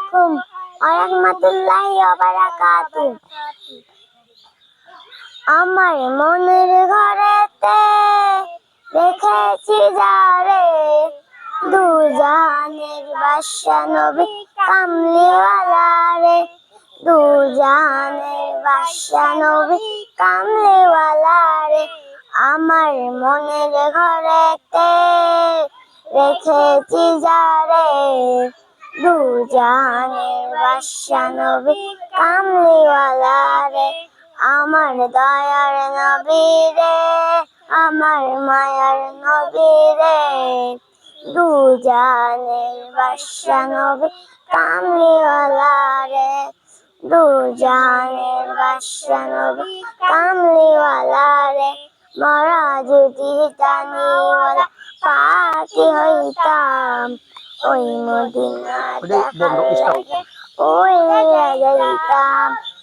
আলাইকুম ওয়া রাহমাতুল্লাহি ওয়া বারাকাতুহু। আমার মনের ঘরেতে রেখেছি যারে, দু জাহানের বাদশা নবী কামলিওয়ালা রে, দু জাহানের বাদশা নবী কামলিওয়ালা রে। আমার মনের ঘরেতে রেখেছি যারে, দু জাহানের বাদশা নবী কামলিওয়ালা রে। আমার দয়ার নবী রে, আমার মায়ার নবী রে, দু জাহানের বাদশা নবী কামলিওয়ালা রে, দু জাহানের বাদশা নবী কামলিওয়ালা রে। মরা যদি জানিওয়ালা পাখি হইতাম, ওই মদিনা দেখার লাগে উড়িয়া যাইতাম।